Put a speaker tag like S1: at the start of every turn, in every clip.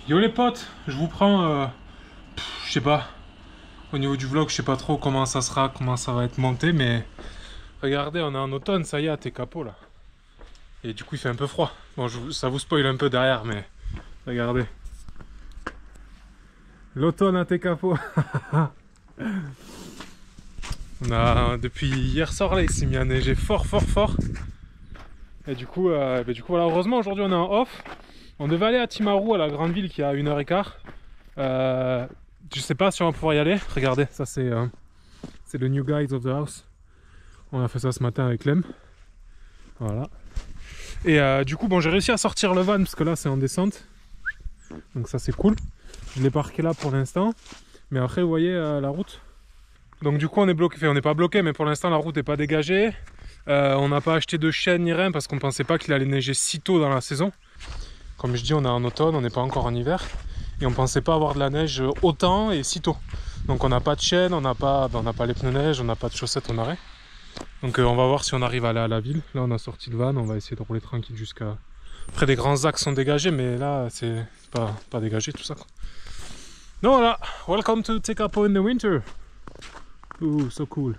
S1: Yo les potes, je vous prends, je sais pas, au niveau du vlog, je sais pas trop comment ça sera, comment ça va être monté, mais regardez, on est en automne, ça y est, à Tekapo là. Et du coup il fait un peu froid. Bon, ça vous spoil un peu derrière, mais regardez. L'automne à Tekapo. On a, depuis hier soir là, il s'est mis à neiger fort. Et du coup voilà, heureusement aujourd'hui on est en off. On devait aller à Timaru, à la grande ville qui est à 1h15. Je sais pas si on va pouvoir y aller. Regardez, ça c'est le new guys of the house. On a fait ça ce matin avec Lem. Voilà. Et du coup, bon, j'ai réussi à sortir le van parce que là c'est en descente. Donc ça c'est cool. Je l'ai parqué là pour l'instant. Mais après, vous voyez la route. Donc du coup, on est bloqué. Enfin, on n'est pas bloqué, mais pour l'instant la route n'est pas dégagée. On n'a pas acheté de chaîne ni rien parce qu'on pensait pas qu'il allait neiger si tôt dans la saison. Comme je dis, on est en automne, on n'est pas encore en hiver. Et on pensait pas avoir de la neige autant et si tôt. Donc on n'a pas de chaîne, on n'a pas les pneus neige, on n'a pas de chaussettes en arrêt. Donc on va voir si on arrive à aller à la ville. Là on a sorti le van, on va essayer de rouler tranquille jusqu'à... Après des grands axes sont dégagés, mais là c'est pas dégagé tout ça quoi. Donc voilà, welcome to Tekapo in the winter. Ooh, so cool.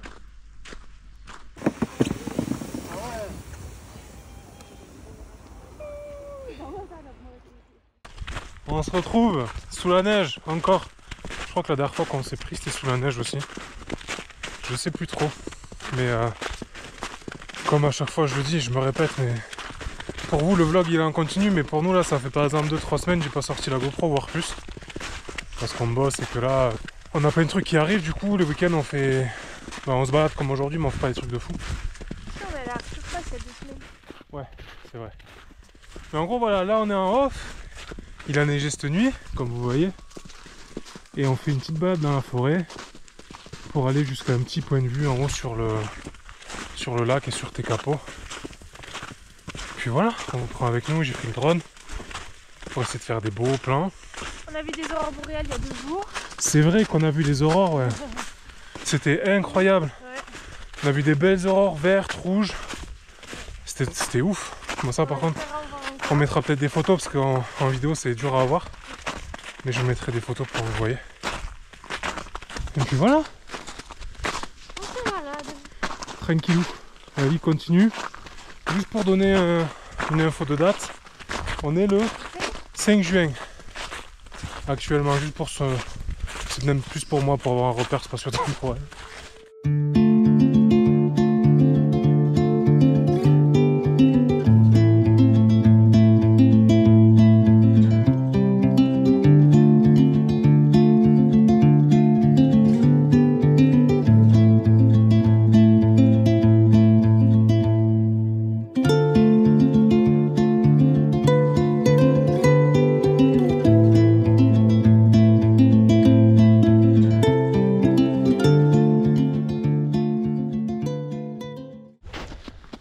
S1: On se retrouve sous la neige encore. Je crois que la dernière fois qu'on s'est pris c'était sous la neige aussi. Je sais plus trop. Mais comme à chaque fois je le dis, je me répète, mais pour vous le vlog il est en continu, mais pour nous là ça fait par exemple 2-3 semaines j'ai pas sorti la GoPro, voire plus. Parce qu'on bosse et que là on a plein de trucs qui arrivent, du coup le week-end on fait... Bah, on se balade comme aujourd'hui mais on fait pas des trucs de fou.
S2: On a la surface il y a 2 semaines.
S1: Ouais, c'est vrai. Mais en gros voilà, là on est en off. Il a neigé cette nuit, comme vous voyez. Et on fait une petite balade dans la forêt pour aller jusqu'à un petit point de vue en haut sur le lac et sur Tekapo. Puis voilà, on vous prend avec nous, j'ai pris le drone pour essayer de faire des beaux plans.
S2: On a vu des aurores boréales il y a 2 jours.
S1: C'est vrai qu'on a vu les aurores, ouais. C'était incroyable.
S2: Ouais.
S1: On a vu des belles aurores vertes, rouges. C'était ouf. Bon ça par contre, on mettra peut-être des photos parce qu'en vidéo c'est dur à avoir. Mais je mettrai des photos pour que vous voyez. Et puis voilà.
S2: On se balade.
S1: Tranquillou. La vie continue. Juste pour donner une info de date, on est le 5 juin. Actuellement, juste pour ce... C'est même plus pour moi, pour avoir un repère spatio-temporel.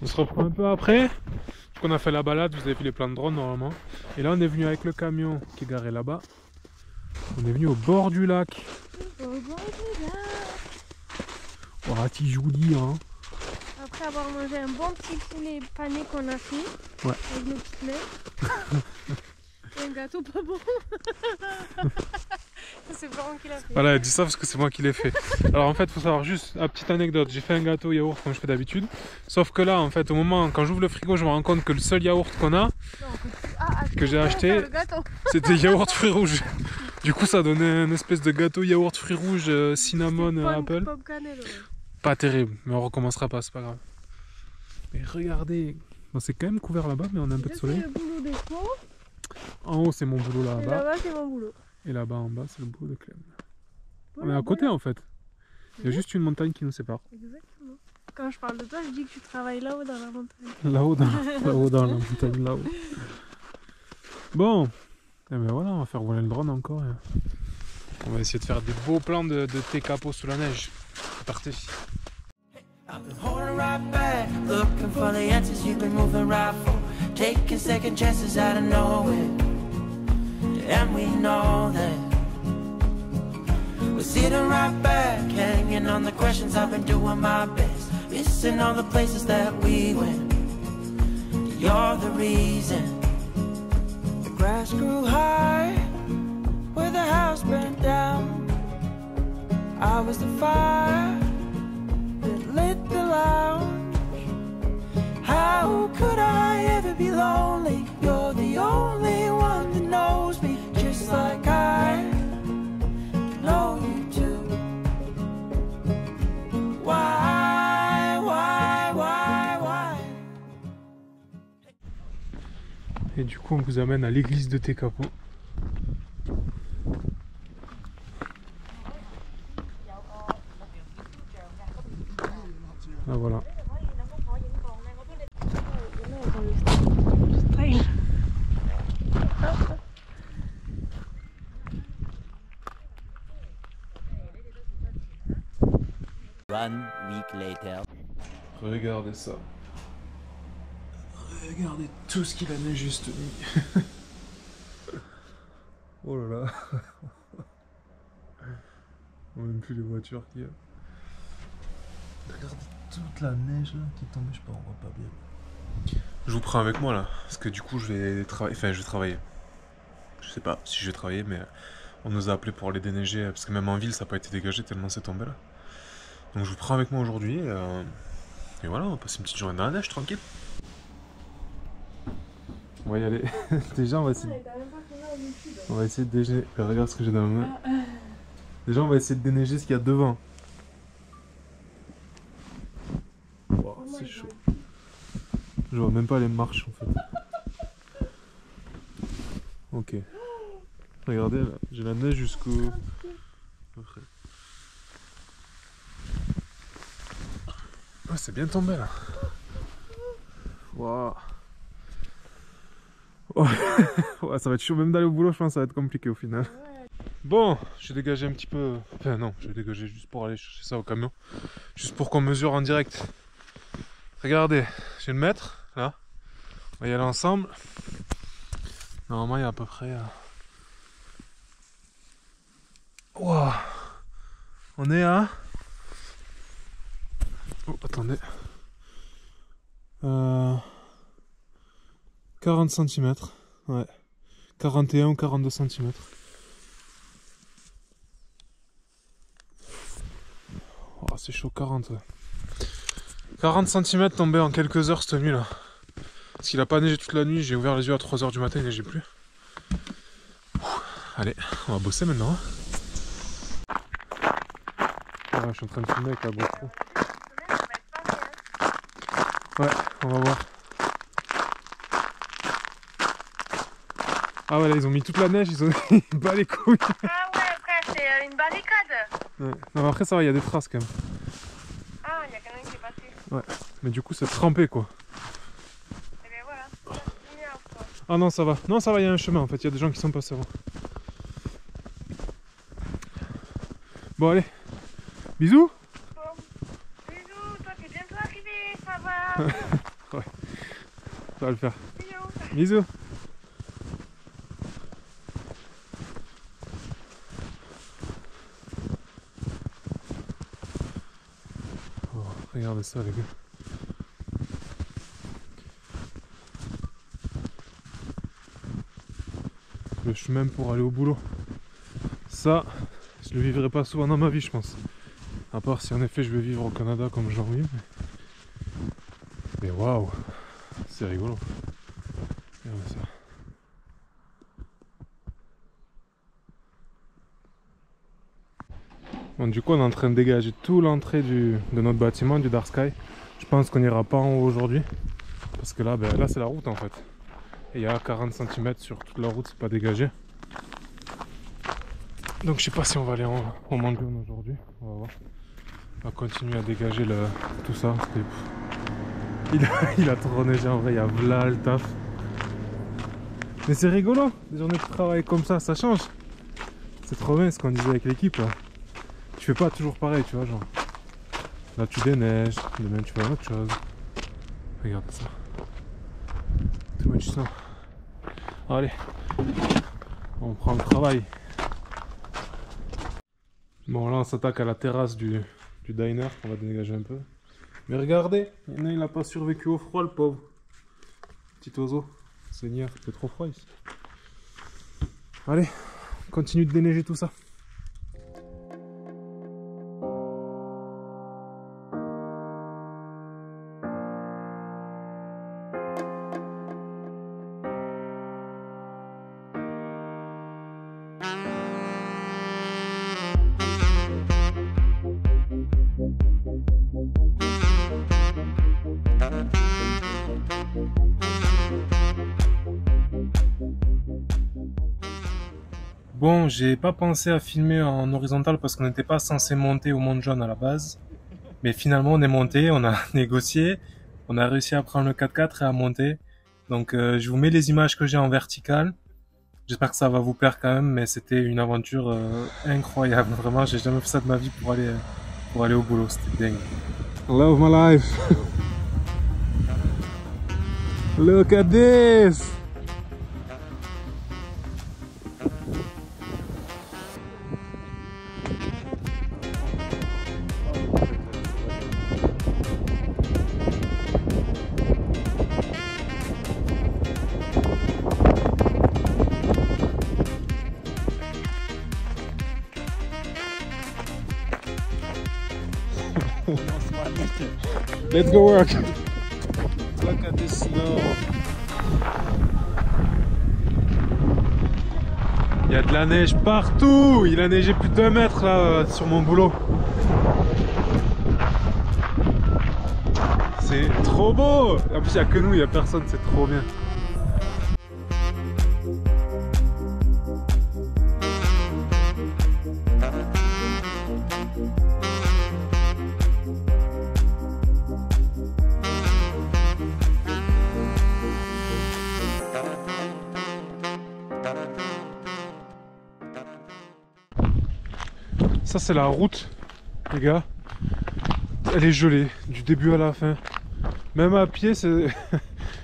S1: On se reprend un peu après. On a fait la balade, vous avez vu les plans de drone normalement. Et là on est venu avec le camion qui est garé là-bas. On est venu au bord du lac.
S2: Au bord du lac.
S1: Oh, petit joli hein.
S2: Après avoir mangé un bon petit poulet pané qu'on a fait.
S1: Ouais.
S2: Avec nos petites mains. Et un gâteau pas bon. C'est Florent qui l'a fait.
S1: Voilà, elle dit ça parce que c'est moi qui l'ai fait. Alors en fait, il faut savoir juste, une petite anecdote, j'ai fait un gâteau yaourt comme je fais d'habitude. Sauf que là, en fait, au moment, quand j'ouvre le frigo, je me rends compte que le seul yaourt qu'on a, que j'ai acheté, c'était yaourt fruits rouges. Du coup, ça donnait une espèce de gâteau yaourt fruits rouges, cinnamon, apple.
S2: Pop cannelle, ouais.
S1: Pas terrible, mais on recommencera pas, c'est pas grave. Mais regardez, bon, c'est quand même couvert là-bas, mais on a un peu de soleil.
S2: C'est le boulot des pros.
S1: En haut, c'est mon boulot
S2: Et
S1: là-bas.
S2: là-bas, c'est mon boulot.
S1: Et là-bas, en bas, c'est le boulot de Clem. On est
S2: Voilà,
S1: à côté
S2: voilà.
S1: en fait. Il y a juste une montagne qui nous sépare.
S2: Exactement. Quand je parle de toi, je dis que tu travailles là-haut dans la montagne.
S1: Là-haut dans la montagne, là-haut. Bon, et ben voilà, on va faire voler le drone encore. On va essayer de faire des beaux plans de Tekapo sous la neige. C'est parti.
S3: I've been holding right back, looking for the answers you've been moving right for, taking second chances out of nowhere, and we know that we're sitting right back, hanging on the questions. I've been doing my best, missing all the places that we went. You're the reason the grass grew high was the fire that lit the lounge. How could I ever be lonely? You're the only one that knows me just like I know you do. Why?
S1: Et du coup on vous amène à l'église de Tekapo. Ah voilà.
S4: One week later.
S1: Regardez ça. Regardez tout ce qu'il a neigé cette nuit. Oh là là. On voit même plus les voitures qu'il y a. Regardez toute la neige là qui est tombée, je sais pas, on voit pas bien. Je vous prends avec moi là, parce que du coup je vais travailler, enfin je vais travailler. Je sais pas si je vais travailler, mais on nous a appelé pour aller déneiger, parce que même en ville ça n'a pas été dégagé tellement c'est tombé là. Donc je vous prends avec moi aujourd'hui, et voilà, on va passer une petite journée dans la neige tranquille. On va y aller. Déjà on va essayer de déneiger. Regarde ce que j'ai dans la main. Déjà on va essayer de déneiger ce qu'il y a devant. Wow, c'est chaud. Je vois même pas les marches en fait. Ok. Regardez là, j'ai la neige jusqu'au... Après. Oh, c'est bien tombé là. Waouh. Ouais, ça va être chaud, même d'aller au boulot je pense que ça va être compliqué au final. Bon, j'ai dégagé un petit peu... Enfin non, j'ai dégagé juste pour aller chercher ça au camion. Juste pour qu'on mesure en direct. Regardez, je vais le mettre, là. On va y aller ensemble. Normalement il y a à peu près... Wow. On est à... Oh, attendez. 40 cm. Ouais. 41 ou 42 cm. Oh, c'est chaud, 40. Ouais. 40 cm tombés en quelques heures cette nuit là. Parce qu'il a pas neigé toute la nuit, j'ai ouvert les yeux à 3 h du matin, il neigeait plus. Allez, on va bosser maintenant. Ah, je suis en train de filmer avec la GoPro. Ouais, on va voir. Ah ouais, là ils ont mis toute la neige, ils ont pas les couilles.
S2: Ah ouais, frère, c'est une barricade.
S1: Ouais. Non, mais après ça va, il y a des traces quand même.
S2: Ah, il y a quelqu'un qui est passé.
S1: Ouais, mais du coup c'est trempé quoi.
S2: Et bien voilà.
S1: Ah non, ça va. Non, ça va, il y a un chemin en fait, il y a des gens qui sont passés avant. Bon, allez. Bisous.
S2: Bon. Bisous, toi t'es bientôt arrivé, ça va.
S1: Ouais, ça va le faire.
S2: Bisous.
S1: Bisous. Oh, regardez ça les gars. Le chemin pour aller au boulot. Ça, je le vivrai pas souvent dans ma vie je pense. À part si en effet je vais vivre au Canada comme j'ai envie. Mais waouh, c'est rigolo. Regardez ça. Bon, du coup on est en train de dégager toute l'entrée de notre bâtiment, du Dark Sky. Je pense qu'on n'ira pas en haut aujourd'hui. Parce que là, là c'est la route en fait. Et il y a 40 cm sur toute la route, c'est pas dégagé. Donc je sais pas si on va aller au Mont Jaune aujourd'hui. On va voir. On va continuer à dégager tout ça. Il a trop neigé en vrai, il y a v'là le taf. Mais c'est rigolo, des journées de travail comme ça change. C'est trop bien ce qu'on disait avec l'équipe là. Tu fais pas toujours pareil, tu vois, genre. Là tu déneiges, demain tu fais autre chose. Regarde ça. Tout much snow. Allez, on prend le travail. Bon là on s'attaque à la terrasse du diner qu'on va dégager un peu. Mais regardez, il n'a pas survécu au froid le pauvre. Petit oiseau. Seigneur, il fait trop froid ici. Allez, on continue de déneiger tout ça. Bon, j'ai pas pensé à filmer en horizontal parce qu'on n'était pas censé monter au Mont John à la base. Mais finalement, on est monté, on a négocié, on a réussi à prendre le 4x4 et à monter. Donc, je vous mets les images que j'ai en vertical. J'espère que ça va vous plaire quand même, mais c'était une aventure incroyable. Vraiment, j'ai jamais fait ça de ma vie pour aller au boulot. C'était dingue. Love my life. Look at this. Let's go work. Look at this snow. Il y a de la neige partout. Il a neigé plus d'1 mètre là sur mon boulot. C'est trop beau. En plus il n'y a que nous, il n'y a personne, c'est trop bien. Ça c'est la route, les gars. Elle est gelée du début à la fin. Même à pied, je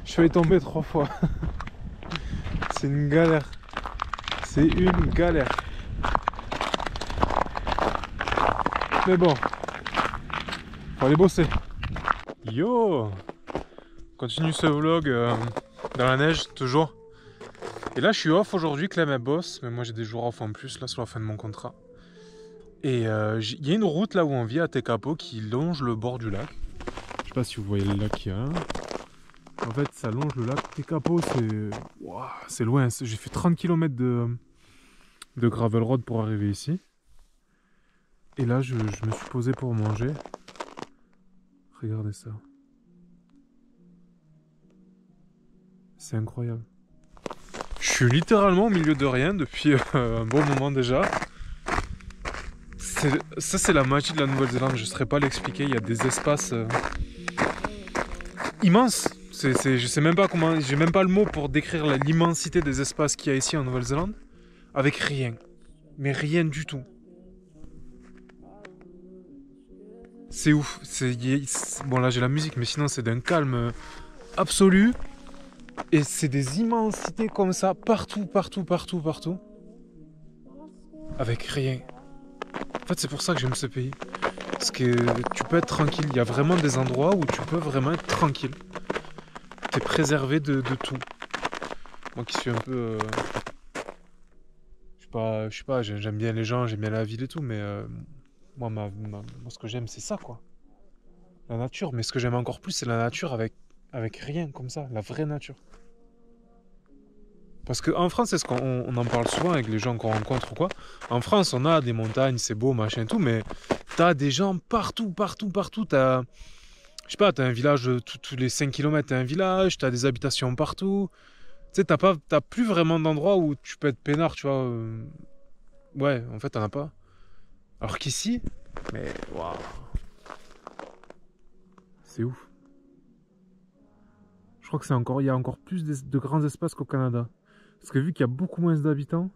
S1: suis tombé 3 fois. C'est une galère. C'est une galère. Mais bon, faut aller bosser. Yo! On continue ce vlog dans la neige, toujours. Et là, je suis off aujourd'hui, Clem elle bosse, mais moi j'ai des jours off en plus, là, sur la fin de mon contrat. Et il y a une route là où on vit à Tekapo qui longe le bord du lac. Je sais pas si vous voyez le lac qu'il y a. En fait, ça longe le lac Tekapo, c'est loin. J'ai fait 30 km de gravel road pour arriver ici. Et là, je me suis posé pour manger. Regardez ça. C'est incroyable. Je suis littéralement au milieu de rien depuis un bon moment déjà. Ça c'est la magie de la Nouvelle-Zélande, je ne saurais pas l'expliquer, il y a des espaces immenses. Je sais même pas comment, j'ai même pas le mot pour décrire l'immensité des espaces qu'il y a ici en Nouvelle-Zélande, avec rien, mais rien du tout. C'est ouf, bon là j'ai la musique, mais sinon c'est d'un calme absolu, et c'est des immensités comme ça, partout, avec rien. En fait, c'est pour ça que j'aime ce pays. Parce que tu peux être tranquille. Il y a vraiment des endroits où tu peux vraiment être tranquille. Tu es préservé de tout. Moi qui suis un peu... je sais pas, j'aime bien les gens, j'aime bien la ville et tout, mais moi, ce que j'aime, c'est ça, quoi. La nature. Mais ce que j'aime encore plus, c'est la nature avec rien comme ça. La vraie nature. Parce qu'en France, c'est ce qu'on en parle souvent avec les gens qu'on rencontre ou quoi. En France, on a des montagnes, c'est beau, machin et tout, mais t'as des gens partout. T'as, je sais pas, t'as un village, tous les 5 km, t'as un village, t'as des habitations partout. Tu sais, t'as plus vraiment d'endroits où tu peux être peinard, tu vois. Ouais, en fait, t'en as pas. Alors qu'ici, mais waouh. C'est ouf. Je crois que il y a encore plus de grands espaces qu'au Canada. Parce que vu qu'il y a beaucoup moins d'habitants,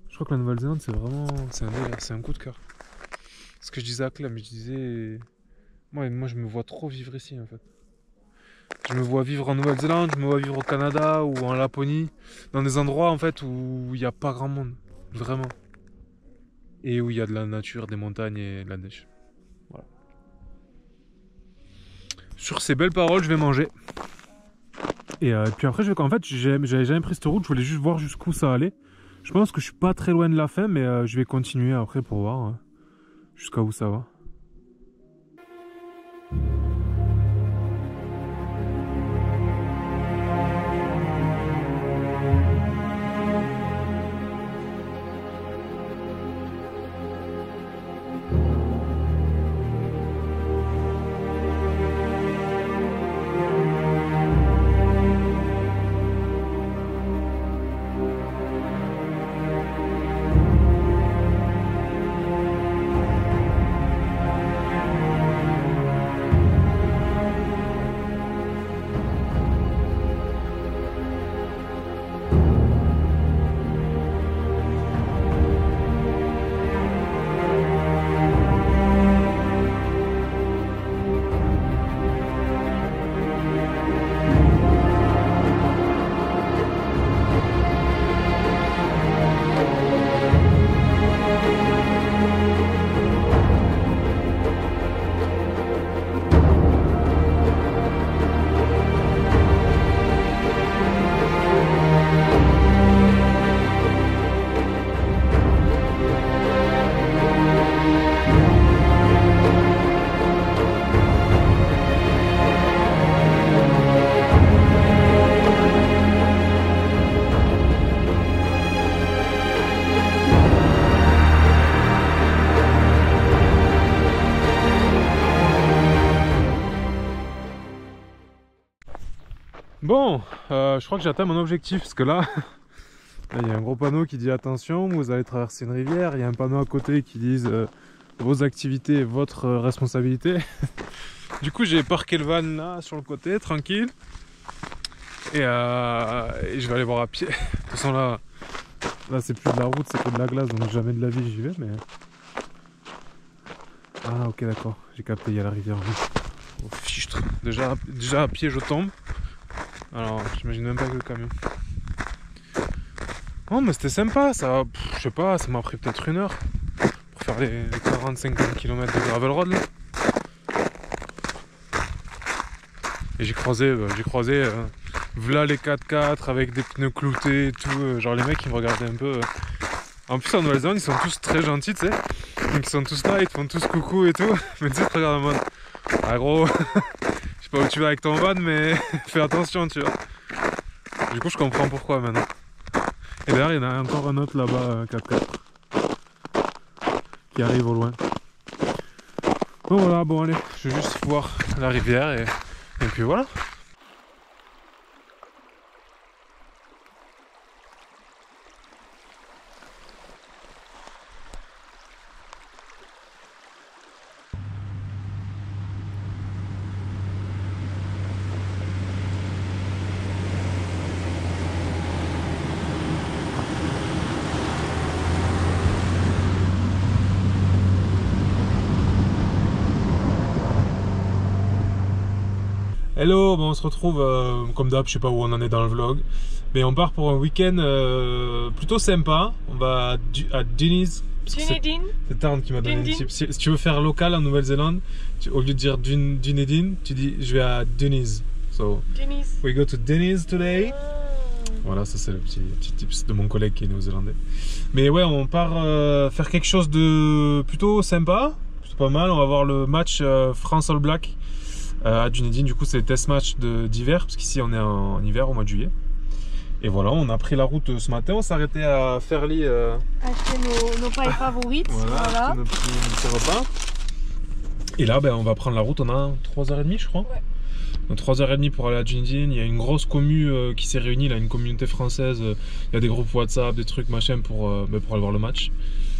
S1: je crois que la Nouvelle-Zélande c'est un délire, c'est un coup de cœur. Ce que je disais à Clem, je disais, moi je me vois trop vivre ici en fait. Je me vois vivre en Nouvelle-Zélande, je me vois vivre au Canada ou en Laponie, dans des endroits en fait où il n'y a pas grand monde, vraiment. Et où il y a de la nature, des montagnes et de la neige. Voilà. Sur ces belles paroles, je vais manger. Et puis après, en fait, j'avais jamais pris cette route, je voulais juste voir jusqu'où ça allait. Je pense que je suis pas très loin de la fin, mais je vais continuer après pour voir jusqu'à où ça va. Bon, je crois que j'atteins mon objectif parce que là, il y a un gros panneau qui dit attention, vous allez traverser une rivière. Il y a un panneau à côté qui dit vos activités, votre responsabilité. Du coup, j'ai parqué le van là sur le côté, tranquille. Et je vais aller voir à pied. De toute façon, là c'est plus de la route, c'est que de la glace, donc jamais de la vie j'y vais. Mais ah, ok, d'accord, j'ai capté, il y a la rivière. Oh, fichtre. Déjà à pied, je tombe. Alors, j'imagine même pas que le camion. Oh, mais c'était sympa, ça. Je sais pas, ça m'a pris peut-être 1 heure pour faire les 40-50 km de gravel road là. Et j'ai croisé voilà les 4x4 avec des pneus cloutés et tout. Genre les mecs ils me regardaient un peu. En plus en Nouvelle-Zélande ils sont tous très gentils, tu sais. Donc ils sont tous là, ils te font tous coucou et tout. Mais tu sais, tu regardes en mode. Ah gros, je sais pas où tu vas avec ton van, mais fais attention, tu vois. Du coup je comprends pourquoi maintenant. Et d'ailleurs il y en a encore un autre là-bas, 4x4. Qui arrive au loin. Bon voilà, bon allez, je vais juste voir la rivière et puis voilà. Hello, bon, on se retrouve comme d'hab, je sais pas où on en est dans le vlog, mais on part pour un week-end plutôt sympa. On va à Dunedin. C'est Tarn qui m'a donné une tip. Si tu veux faire local en Nouvelle-Zélande, au lieu de dire Dunedin, tu dis je vais à Dunedin. So, we go to Dunedin today. Voilà, ça c'est le petit tips de mon collègue qui est néo-zélandais. Mais ouais, on part faire quelque chose de plutôt sympa, plutôt pas mal. On va voir le match France All Black. À Dunedin, du coup c'est le test match d'hiver, parce qu'ici on est en hiver au mois de juillet. Et voilà, on a pris la route ce matin, on s'est arrêté à Fairlie.
S2: Acheter nos pailles favorites.
S1: Voilà. Acheter nos petits repas. Et là, on va prendre la route, on a 3h30 je crois. Ouais. Donc 3h30 pour aller à Dunedin. Il y a une grosse commu qui s'est réunie, là, une communauté française. Il y a des groupes WhatsApp, des trucs machin pour aller voir le match.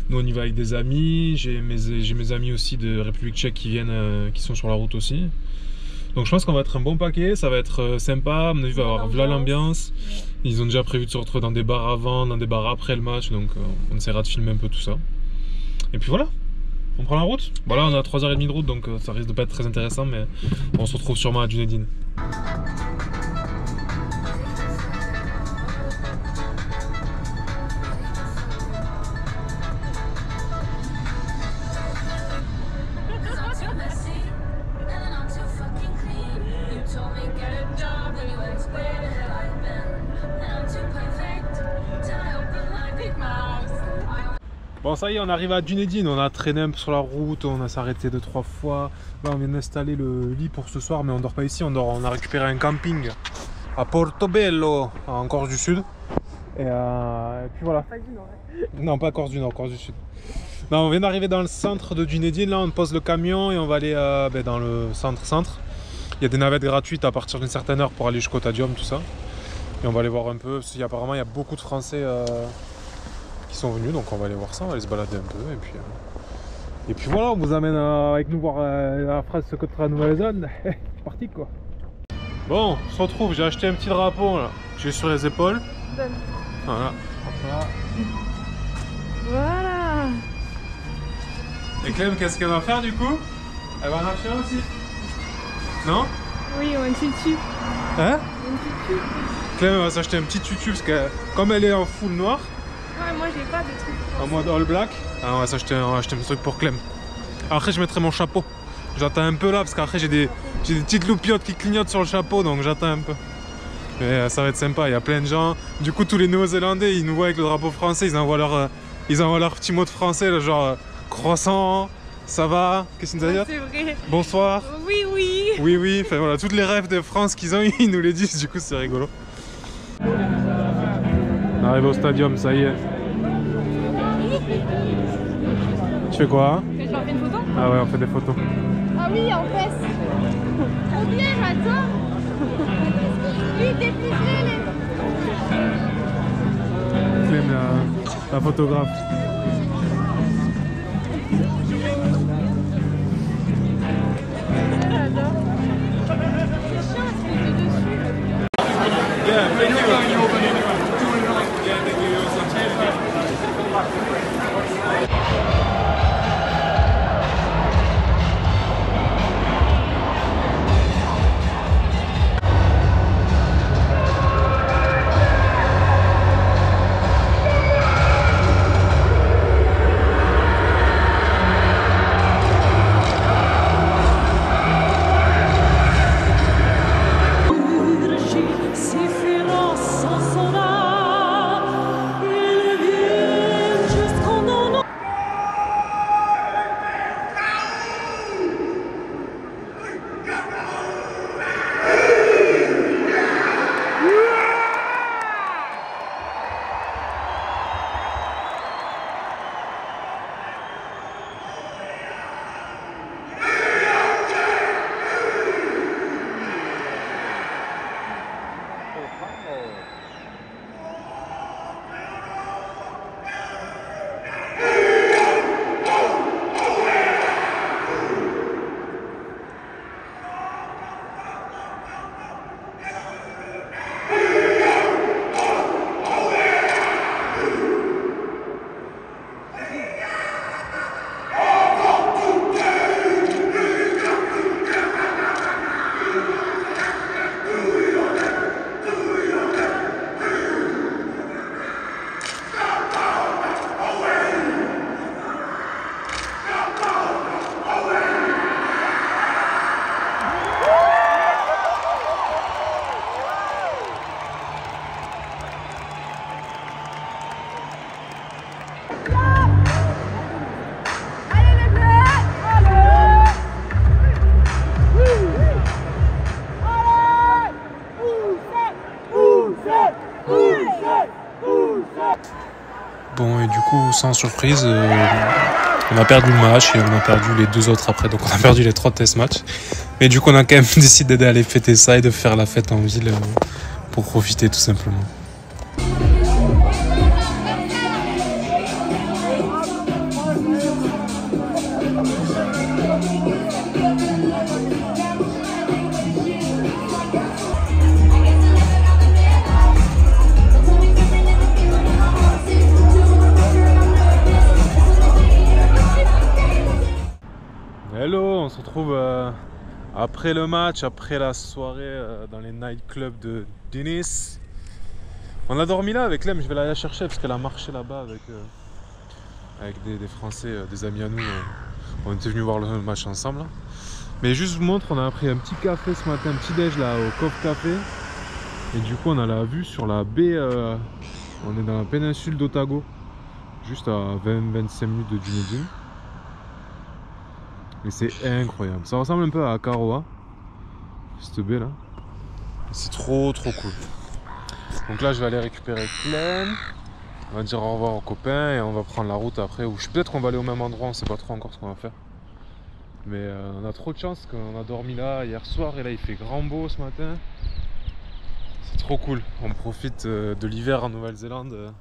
S1: Nous on y va avec des amis, j'ai mes amis aussi de République tchèque qui viennent, qui sont sur la route aussi. Donc je pense qu'on va être un bon paquet, ça va être sympa, à mon avis il va y avoir voilà l'ambiance. Ouais. Ils ont déjà prévu de se retrouver dans des bars avant, dans des bars après le match, donc on essaiera de filmer un peu tout ça. Et puis voilà, on prend la route. Voilà, on a 3h30 de route, donc ça risque de pas être très intéressant, mais on se retrouve sûrement à Dunedin. Bon ça y est, on arrive à Dunedin, on a traîné un peu sur la route, on a s'arrêté 2-3 fois. Là on vient d'installer le lit pour ce soir, mais on dort pas ici, on a récupéré un camping à Portobello, en Corse du Sud. Et puis voilà. Pas du Nord. Non, pas Corse du Nord, Corse du Sud. Non, on vient d'arriver dans le centre de Dunedin, là on pose le camion et on va aller dans le centre. Il y a des navettes gratuites à partir d'une certaine heure pour aller jusqu'au Stadium, tout ça. Et on va aller voir un peu, parce qu'apparemment il y a beaucoup de Français qui sont venus, donc on va aller voir ça, on va aller se balader un peu et puis voilà, on vous amène avec nous voir la phrase ce côté de la Nouvelle-Zélande. C'est parti quoi. Bon, on se retrouve, j'ai acheté un petit drapeau là, j'ai sur les épaules. Voilà.
S2: Voilà.
S1: Et Clem, qu'est-ce qu'elle va faire du coup? Elle va en acheter un aussi? Non?
S2: Oui, un tutu.
S1: Hein?
S2: Un tutu.
S1: Clem va s'acheter un petit tutu parce que comme elle est en full noir.
S2: Ouais, moi j'ai pas de trucs.
S1: En mode all black. On va acheter un truc pour Clem. Après je mettrai mon chapeau. J'attends un peu là parce qu'après j'ai des petites loupiottes qui clignotent sur le chapeau, donc j'attends un peu. Mais ça va être sympa, il y a plein de gens. Du coup tous les Néo-Zélandais ils nous voient avec le drapeau français, ils envoient leur petit mot de français, là, genre croissant, ça va, qu'est-ce qu'ils nous disent?
S2: C'est vrai.
S1: Bonsoir.
S2: Oui, oui.
S1: Oui, oui, enfin voilà, toutes les rêves de France qu'ils ont, ils nous les disent, du coup c'est rigolo. On arrive au stadium, ça y est. Tu fais quoi?
S2: Je leur fais une photo?
S1: Ah ouais, on fait des photos.
S2: Ah oui, en fait. Trop bien, j'adore.
S1: Clem, la photographe. Bon, et du coup, sans surprise, on a perdu le match et on a perdu les 2 autres après. Donc on a perdu les 3 test matchs. Mais du coup, on a quand même décidé d'aller fêter ça et de faire la fête en ville pour profiter tout simplement. Hello, on se retrouve après le match, après la soirée dans les nightclubs de Nice. On a dormi là avec Clem, je vais la chercher parce qu'elle a marché là-bas avec des Français, des amis à nous. On était venus voir le match ensemble. Là. Mais juste je vous montre, on a pris un petit café ce matin, un petit déj là au Cove Café. Et du coup on a la vue sur la baie, on est dans la péninsule d'Otago, juste à 20-25 minutes de Dunedin. Et c'est incroyable, ça ressemble un peu à Karoa, cette baie là. C'est trop cool. Donc là je vais aller récupérer Clem, on va dire au revoir aux copains et on va prendre la route après. Ou peut-être qu'on va aller au même endroit, on sait pas trop encore ce qu'on va faire. Mais on a trop de chance qu'on a dormi là hier soir et là il fait grand beau ce matin. C'est trop cool, on profite de l'hiver en Nouvelle-Zélande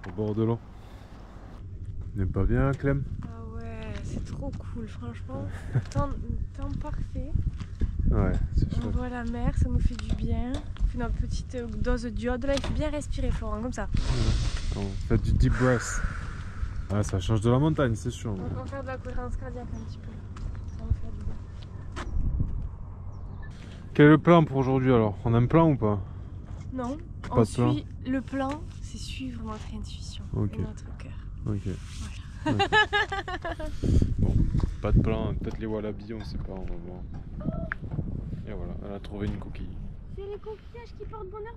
S1: au bord de l'eau. N'est pas bien Clem?
S2: C'est trop cool, franchement. Temps parfait.
S1: Ouais, c'est
S2: chouette. On voit la mer, ça nous fait du bien. On fait notre petite dose d'iode. Là, il faut bien respirer, Florent, comme ça.
S1: Ouais. On fait du deep breath. Ah, ça change de la montagne, c'est sûr.
S2: On va faire de la cohérence cardiaque un petit peu. Ça va faire du bien.
S1: Quel est le plan pour aujourd'hui alors? On a un plan ou pas?
S2: Non,
S1: pas
S2: on suit le plan, c'est suivre notre intuition et notre cœur.
S1: Ok.
S2: Voilà.
S1: Bon, pas de plan, peut-être les wallabies, on sait pas, on va voir. Et voilà, elle a trouvé une coquille.
S2: C'est les coquillages qui portent bonheur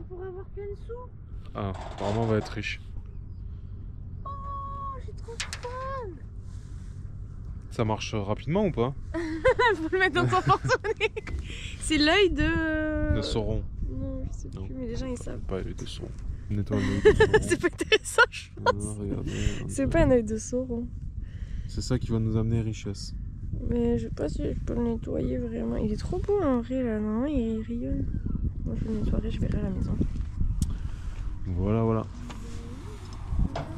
S2: pour avoir plein de sous.
S1: Ah, apparemment on va être riche.
S2: Oh, j'ai trop fun.
S1: Ça marche rapidement ou pas?
S2: Faut le mettre dans ton porte-monnaie. C'est l'œil de...
S1: De Sauron.
S2: Non, je sais plus, mais les gens ils savent.
S1: Pas l'œil de Sauron. Nettoie l'œil de Sauron.
S2: C'est pas intéressant, je pense.
S1: Regardez.
S2: C'est pas un œil de Sauron.
S1: C'est ça qui va nous amener richesse.
S2: Mais je sais pas si je peux le nettoyer vraiment. Il est trop beau en vrai là, non? Il rayonne. Moi je fais une soirée, je verrai à la maison.
S1: Voilà, voilà.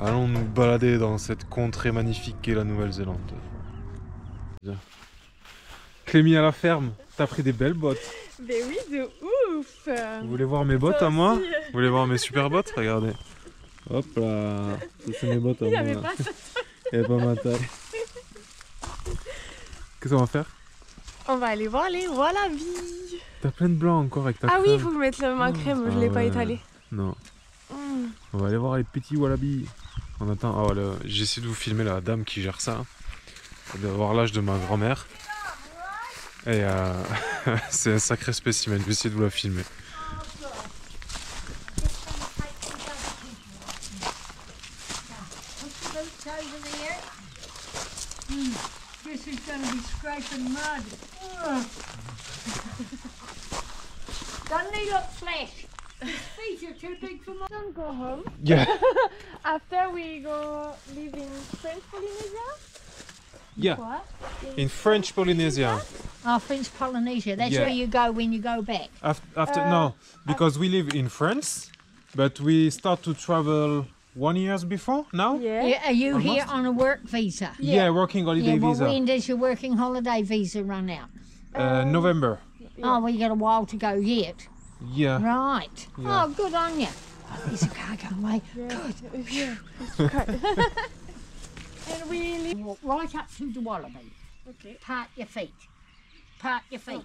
S1: Allons nous balader dans cette contrée magnifique qu'est la Nouvelle-Zélande. Clémy à la ferme, t'as pris des belles bottes.
S2: Ben oui, de ouf.
S1: Vous voulez voir mes bottes
S2: Toi
S1: à moi?
S2: aussi.
S1: Vous voulez voir mes super bottes? Regardez. Hop là, ça c'est mes bottes à
S2: Il
S1: moi.
S2: avait
S1: là.
S2: pas ça.
S1: Il n'y a pas ma taille. Qu'est-ce qu'on va faire?
S2: On va aller voir les wallabies.
S1: T'as plein de blanc encore avec ta
S2: Ah
S1: crème.
S2: oui, il faut que je mette ma crème, je
S1: Ah
S2: l'ai pas
S1: ouais.
S2: étalée.
S1: Non.
S2: Mm.
S1: On va aller voir les petits wallabies. On attend. Ah voilà, j'essaie de vous filmer la dame qui gère ça. Elle doit avoir l'âge de ma grand-mère. Et c'est un sacré spécimen. Je vais essayer de vous la filmer.
S5: This is going to be scraping mud. Doesn't he look flesh? His feet are too big for my...
S2: Don't go home.
S1: Yeah.
S2: After we go live in French Polynesia.
S1: Yeah.
S2: What?
S1: In French Polynesia.
S5: Oh, French Polynesia. That's
S1: Yeah.
S5: where you go when you go back.
S1: After no, because we live in France, but we start to travel 1 year before now.
S2: Yeah.
S5: Yeah, are you here
S1: Almost.
S5: on a work visa?
S1: Yeah, working holiday
S5: well,
S1: visa.
S5: when does your working holiday visa run out?
S1: November.
S5: Oh, well, you got a while to go yet.
S1: Yeah.
S5: Right.
S1: Yeah.
S5: Oh, good on you. Is the car going away? Good.
S2: Yeah. And we live.
S5: Walk right up to the wallaby.
S2: Okay.
S5: Part your feet. Part your feet.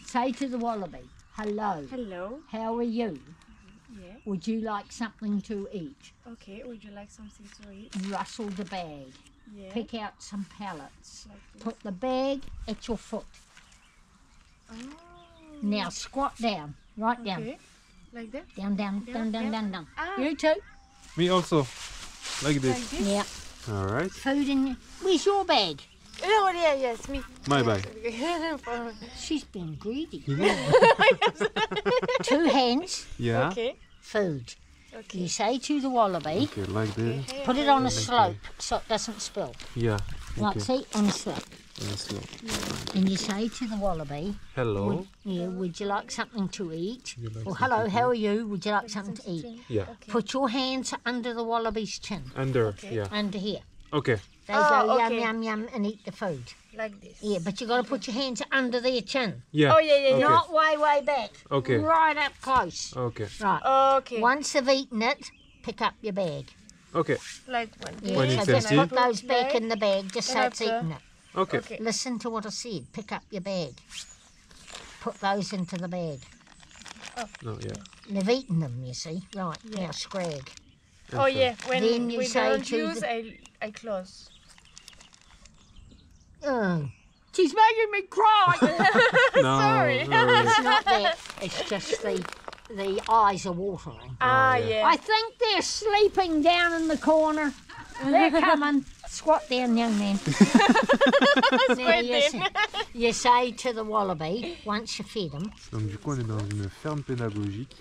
S5: Say to the wallaby, hello,
S2: Hello.
S5: how are you?
S2: Yeah.
S5: Would you like something to eat?
S2: Okay. Would you like something to eat?
S5: Rustle the bag.
S2: Yeah.
S5: Pick out some pellets.
S2: Like this.
S5: Put the bag at your foot.
S2: Oh.
S5: Now squat down. Right down.
S2: Okay. Like that.
S5: Down, down, down, down,
S2: yeah.
S5: down, down.
S2: Ah.
S5: You too?
S1: Me also. Like this.
S2: Like this.
S5: Yeah.
S1: All right.
S5: Food in... Where's your bag?
S2: Oh yeah. Yes. Me.
S1: My bye.
S5: She's been greedy. 2 hands,
S1: Yeah.
S2: Okay.
S5: food.
S2: Okay.
S5: You say to the wallaby,
S1: Okay, like this.
S5: put it on a slope so it doesn't spill.
S1: Yeah.
S5: Like,
S1: Okay.
S5: see, on a slope.
S1: And slow.
S5: And you say to the wallaby,
S1: Hello.
S5: would you like something to eat?
S1: Would you like
S5: Or
S1: something
S5: hello,
S1: to
S5: how are you? Would you like something to eat?
S1: Yeah.
S5: Put your hands under the wallaby's chin,
S1: Under. Yeah.
S5: under here.
S1: Okay.
S5: They
S2: Oh,
S5: go yum,
S2: okay.
S5: yum, yum, and eat the food.
S2: Like this.
S5: Yeah, but you got to put your hands under their chin.
S1: Yeah.
S2: Oh yeah. Yeah.
S1: Okay.
S2: Yeah.
S5: Not way, way back.
S1: Okay.
S5: Right up close.
S1: Okay.
S5: Right.
S2: Okay.
S5: Once they've eaten it, pick up your bag.
S1: Okay.
S2: Like one.
S5: Yeah,
S1: When
S5: so
S1: it's
S5: just
S1: empty?
S5: put those back in the bag, just so
S2: And
S5: it's
S2: after-
S5: eaten it.
S1: Okay.
S2: Okay.
S5: Listen to what I said. Pick up your bag. Put those into the bag.
S1: No. Yeah.
S5: They've eaten them, you see. Right, now scrag.
S2: Oh yeah. When
S5: Then you
S2: we
S5: say
S2: don't
S5: to
S2: use,
S5: the-
S2: I close.
S5: Oh, she's making me cry.
S1: No.
S2: Sorry.
S1: no.
S5: It's not that. It's just the eyes are watering.
S2: Ah
S1: yeah.
S2: yeah.
S5: I think they're sleeping down in the corner. They're coming. Squat down, young man. Now, you say to the wallaby, once you feed them,
S1: Donc du coup on est dans une ferme pédagogique.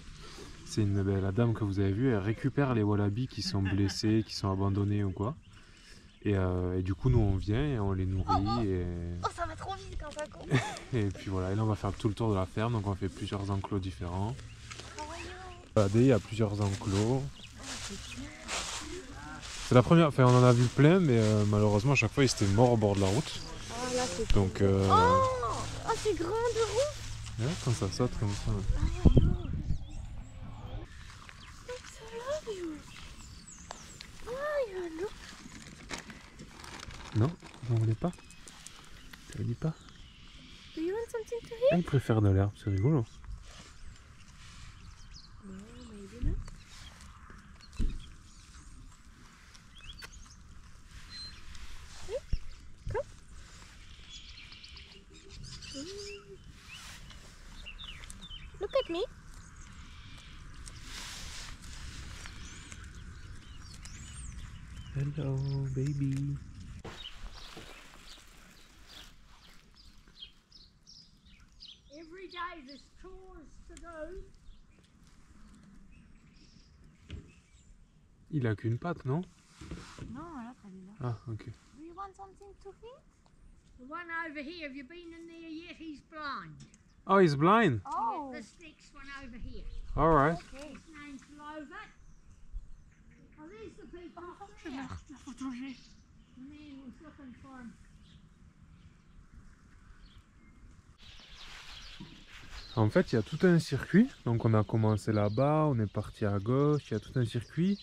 S1: C'est la dame que vous avez vue, elle récupère les wallabies qui sont blessés, qui sont abandonnés ou quoi. Et du coup nous on vient et on les nourrit
S2: Oh ça va trop vite quand ça court.
S1: et puis voilà. Et là on va faire tout le tour de la ferme, donc on fait plusieurs enclos différents. Regardez, il y a plusieurs enclos. C'est la première, enfin on en a vu plein mais malheureusement à chaque fois ils étaient morts au bord de la route.
S2: Ah là c'est.
S1: Donc
S2: Oh c'est grand de roue.
S1: ouais, quand ça saute comme ça. Non, vous voulez pas? Ça dit pas?
S2: Do you want something to
S1: Ah, il préfère de l'herbe, c'est rigolo.
S2: Look at me.
S1: Hello, baby.
S5: every day there's chores to do.
S1: Il a qu'une patte, non?
S2: Non, là, celui-là.
S1: Ah, ok.
S2: Do you want something to eat?
S5: The one over here, have you been in there yet? He's blind.
S1: Oh, he's blind.
S5: Oh. The next one over here.
S1: All right.
S5: His name's Glover. Oh, there's the people up there. The man was looking for him.
S1: En fait, il y a tout un circuit. Donc, on a commencé là-bas, on est parti à gauche. Il y a tout un circuit.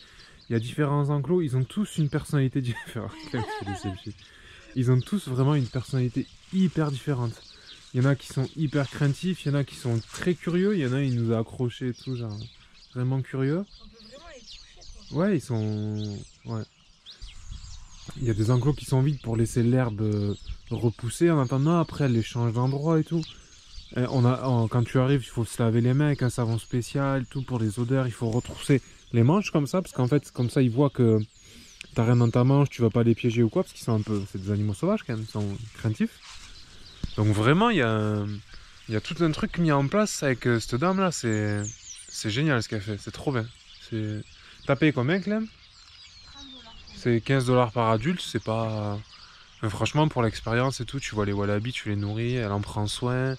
S1: Il y a différents enclos. Ils ont tous une personnalité différente. Ils ont tous vraiment une personnalité hyper différente. Il y en a qui sont hyper craintifs, il y en a qui sont très curieux. Il y en a, il nous a accrochés et tout, genre vraiment curieux.
S2: On peut vraiment les toucher, quoi.
S1: Ouais, ils sont... Ouais. Il y a des enclos qui sont vides pour laisser l'herbe repousser. En attendant, après, elle les change d'endroit et tout. Et quand tu arrives, il faut se laver les mains avec un savon spécial, tout pour les odeurs. Il faut retrousser les manches comme ça, parce qu'en fait, comme ça, ils voient que t'as rien dans ta manche, tu vas pas les piéger ou quoi, parce qu'ils sont un peu... C'est des animaux sauvages quand même, ils sont craintifs. Donc vraiment, il y a tout un truc mis en place avec cette dame-là. C'est génial ce qu'elle fait, c'est trop bien. T'as payé combien, Clem?
S2: 30 $.
S1: C'est 15 $ par adulte, c'est pas... Mais franchement, pour l'expérience et tout, tu vois les wallabies, tu les nourris, elle en prend soin.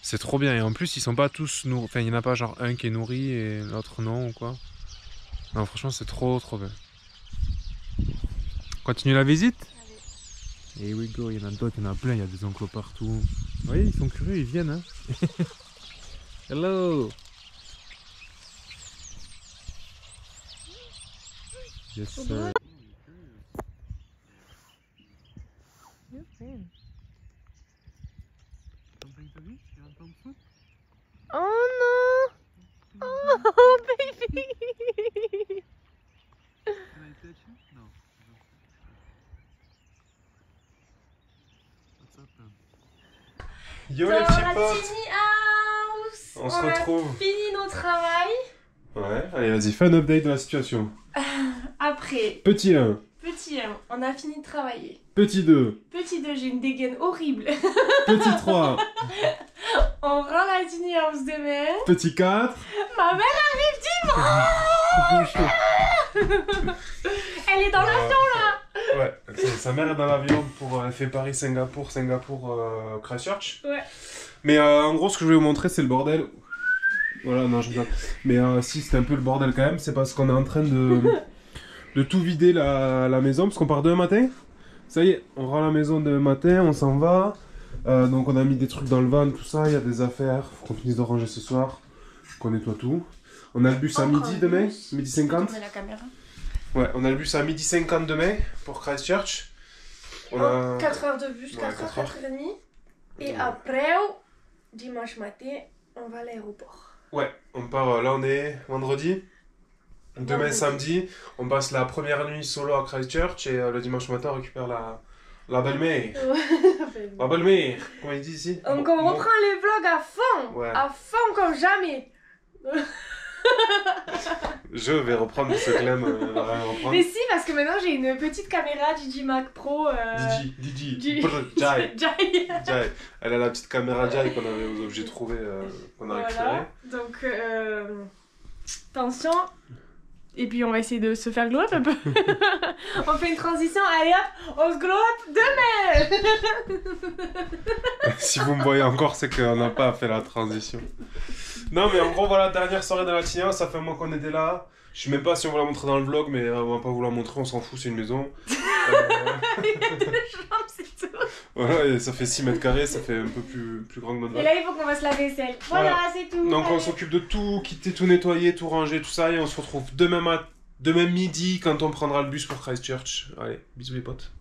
S1: C'est trop bien. Et en plus, ils sont pas tous nourris. Enfin, il n'y en a pas genre un qui est nourri et l'autre non ou quoi. Non, franchement, c'est trop bien. Continue la visite? Allez. Here we go. Il y en a d'autres, il y en a plein. Il y a des enclos partout. Vous voyez, ils sont curieux, ils viennent. Hein. Hello. Yes, sir.
S2: Oh non! Oh baby!
S1: Yo
S2: Dans
S1: les petits
S2: la
S1: potes!
S2: tiny house!
S1: On se retrouve.
S2: a fini nos travail.
S1: Ouais, allez vas-y, fais un update de la situation.
S2: Après,
S1: Petit 1,
S2: petit 1, on a fini de travailler.
S1: petit 2,
S2: Petit 2, j'ai une dégaine horrible.
S1: petit 3,
S2: On rend la tiny house demain.
S1: petit 4.
S2: Ma mère arrive dimanche! Elle est dans l'avion là!
S1: Ouais, sa mère est dans l'avion pour elle fait Paris-Singapour, Christchurch.
S2: Ouais.
S1: Mais en gros, ce que je vais vous montrer, c'est le bordel. Voilà, non, je rigole. Mais si, c'est un peu le bordel quand même, c'est parce qu'on est en train de tout vider la maison, parce qu'on part demain matin. Ça y est, on rend la maison demain matin, on s'en va. Donc on a mis des trucs dans le van, tout ça, il y a des affaires, faut qu'on finisse de ranger ce soir, qu'on nettoie tout. On a le bus à midi demain, midi 50.
S2: Tournez la caméra.
S1: Ouais, on a le bus à midi 50 demain pour Christchurch. On a...
S2: 4 heures de bus,
S1: Ouais,
S2: 4
S1: 4
S2: heures,
S1: heures.
S2: 4h30. Et après, dimanche matin, on va à l'aéroport.
S1: Ouais, on part, là on est vendredi. Demain
S2: Vendredi.
S1: samedi, on passe la première nuit solo à Christchurch et le dimanche matin on récupère la belle-mère. La belle-mère, comment il dit ici?
S2: Donc on reprend les vlogs
S1: Ouais.
S2: à fond comme jamais.
S1: Je vais reprendre ce Clem va rien reprendre.
S2: Mais si, parce que maintenant j'ai une petite caméra DJI Pro.
S1: Didi, Jai.
S2: Jai.
S1: Jai. Elle a la petite caméra Jai qu'on avait aux objets trouvés, qu'on a récupéré.
S2: Voilà. Donc, attention. Et puis on va essayer de se faire glow up un peu. On fait une transition, allez hop, on se glow up demain.
S1: Si vous me voyez encore, c'est qu'on n'a pas fait la transition. Non, mais en gros, voilà, dernière soirée de la Tigna, ça fait un mois qu'on était là. Je sais même pas si on va la montrer dans le vlog, mais on va pas vous la montrer, on s'en fout, c'est une maison.
S2: Il y a 2 chambres, c'est tout.
S1: Voilà, et ça fait 6 mètres carrés, ça fait un peu plus grand que notre
S2: Et là, il faut qu'on fasse la vaisselle. Voilà, c'est tout.
S1: Donc on
S2: Allez.
S1: s'occupe de tout, quitter, tout nettoyer, tout ranger, tout ça, et on se retrouve demain midi quand on prendra le bus pour Christchurch. Allez, bisous les potes.